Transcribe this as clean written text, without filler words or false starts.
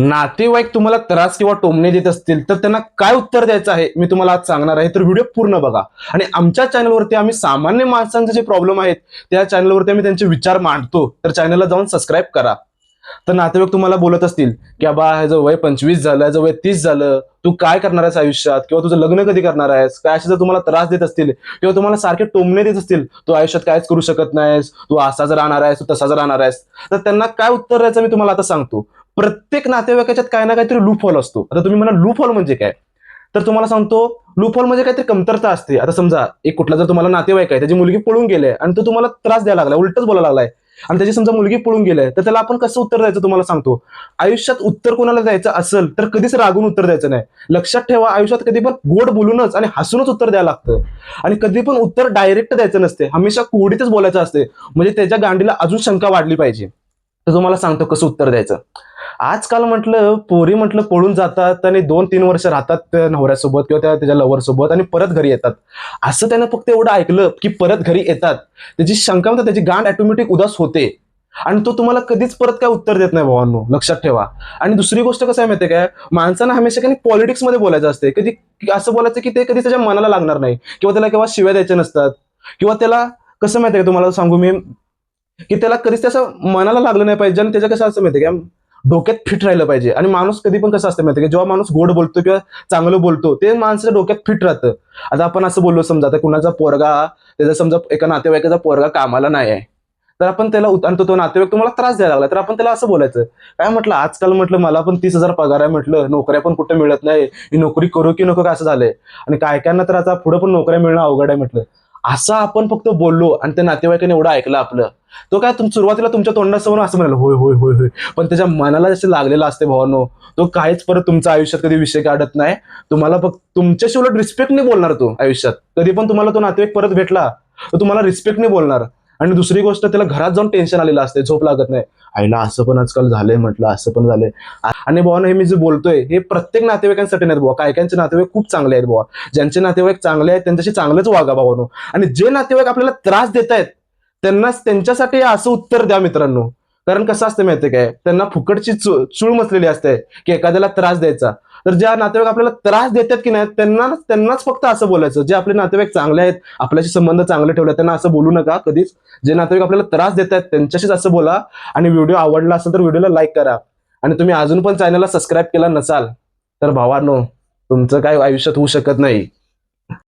नातेवाईक तुम्हाला त्रास किंवा टोमणे देत असतील तर त्यांना काय उत्तर द्यायचं आहे मी तुम्हाला आज सांगणार आहे. तर व्हिडिओ पूर्ण बघा. आणि आमच्या चॅनलवरती आम्ही सामान्य माणसांचे जे प्रॉब्लेम आहेत त्या चॅनलवरती आम्ही त्यांचे विचार मांडतो. तर चॅनलला जाऊन सबस्क्राईब करा. तर नातेवाईक तुम्हाला बोलत असतील की बाबा ह्याचं वय 25 झालं, ह्याचं वय 30 झालं, तू काय करणार आहेस आयुष्यात, किंवा तुझं लग्न कधी करणार आहेस, काय असे जर तुम्हाला त्रास देत असतील किंवा तुम्हाला सारखे टोमणे देत असतील, तू आयुष्यात कायच करू शकत नाहीस, तू असाच राहणार आहेस, तू तसाच राहणार आहेस, तर त्यांना काय उत्तर द्यायचं मी तुम्हाला आता सांगतो. प्रत्येक नातेवाईकाच्यात काय ना काहीतरी लूप होल असतो. आता तुम्ही म्हणा लूप होल म्हणजे काय, तर तुम्हाला सांगतो. लूप होल म्हणजे काहीतरी कमतरता असते. आता समजा एक कुठला जर तुम्हाला नातेवाईक आहे, त्याची मुलगी पळून गेले आणि तो तुम्हाला त्रास द्यायला लागलाय, उलटच बोलायला लागलाय, आणि त्याची समजा मुलगी पळून गेलाय, तर त्याला आपण कसं उत्तर द्यायचं तुम्हाला सांगतो. आयुष्यात उत्तर कोणाला द्यायचं असेल तर कधीच रागून उत्तर द्यायचं नाही. लक्षात ठेवा, आयुष्यात कधी पण गोड बोलूनच आणि हसूनच उत्तर द्यायला लागतं. आणि कधी पण उत्तर डायरेक्ट द्यायचं नसते, हमेशा कोडीतच बोलायचं असते, म्हणजे त्याच्या गांडीला अजून शंका वाढली पाहिजे. तर तुम्हाला सांगतो कसं उत्तर द्यायचं. आजकाल म्हटलं पोरी म्हटलं पळून जातात आणि 2-3 वर्ष राहतात त्या नवऱ्यासोबत किंवा त्याच्या लव्हर सोबत आणि परत घरी येतात. असं त्यानं फक्त एवढं ऐकलं की परत घरी येतात, त्याची शंका म्हणतात, त्याची गांड ऑटोमॅटिक उदास होते आणि तो तुम्हाला कधीच परत काय उत्तर देत नाही भावांनो, लक्षात ठेवा. आणि दुसरी गोष्ट कसं आहे माहितीये काय, माणसानं हमेशा काही पॉलिटिक्स मध्ये बोलायचं असते. कधी असं बोलायचं की ते कधी त्याच्या मनाला लागणार नाही, किंवा त्याला केव्हा शिव्या द्यायच्या नसतात, किंवा त्याला कसं माहितीये का तुम्हाला सांगू मी, की त्याला कधीच त्याचं मनाला लागलं नाही पाहिजे. आणि त्याचं कसं असं माहितीये का, डोक्यात फिट राहिलं पाहिजे. आणि माणूस कधी पण कसं असतं माहितीये का, जेव्हा माणूस गोड बोलतो किंवा चांगलं बोलतो ते माणसाच्या डोक्यात फिट राहतं. आता आपण असं बोललो समजा, आता कुणाचा पोरगा, त्याचा समजा एका नातेवाईकाचा पोरगा कामाला नाही आहे, तर आपण त्याला आणि तो नातेवाईक तुम्हाला त्रास द्यायला लागला, तर आपण त्याला असं बोलायचं, काय म्हटलं आजकाल म्हटलं मला पण 30,000 पगार आहे, म्हटलं नोकऱ्या पण कुठे मिळत नाही, ही नोकरी करू की नको का असं झालंय, आणि काय काय तर आता पुढे पण नोकऱ्या मिळणं अवघड आहे म्हटलं. असं आपण फक्त बोललो आणि त्या नातेवाईकाने एवढं ऐकलं आपलं. तो काय सुरुवातीला तुमच्या तोंडासमोर असं म्हणाल, होय होय होय होय, पण त्याच्या मनाला जसे लागलेलं असते भावानो, तो काहीच परत तुमच्या आयुष्यात कधी विषय काढत नाही. तुम्हाला फक्त तुमच्याशी उलट रिस्पेक्टने बोलणार. तो आयुष्यात कधी पण तुम्हाला तो नातेवाईक परत भेटला तर तुम्हाला रिस्पेक्टने बोलणार. आणि दुसरी गोष्ट, त्याला घरात जाऊन टेन्शन आलेलं असते, झोप लागत नाही, आईला असं पण आजकाल झालंय, म्हटलं असं पण झालंय. आणि भावानो, हे मी जे बोलतोय हे प्रत्येक नातेवाईकांसाठी नाही बुवा. काही काहींचे नातेवाईक खूप चांगले आहेत बुवा. ज्यांचे नातेवाईक चांगले आहेत त्यांच्याशी चांगलंच वागा भावानो. आणि जे नातेवाईक आपल्याला त्रास देत आहेत त्यांनाच, त्यांच्यासाठी असं उत्तर द्या मित्रांनो. कारण कसं असतं माहितीये काय, त्यांना फुकटची चूळ मचलेली असते की एखाद्याला त्रास द्यायचा. तर ज्या नातेवाईक आपल्याला त्रास देतात की नाही, त्यांनाच फक्त असं बोलायचं. जे आपले नातेवाईक चांगले आहेत, आपल्याशी संबंध चांगले ठेवले, त्यांना असं बोलू नका कधीच. जे नातेवाईक आपल्याला त्रास देत आहेत त्यांच्याशीच असं बोला. आणि व्हिडिओ आवडला असेल तर व्हिडिओला लाईक करा. आणि तुम्ही अजून पण चॅनलला सबस्क्राईब केला नसाल तर भावांनो, तुमचं काय आयुष्यात होऊ शकत नाही.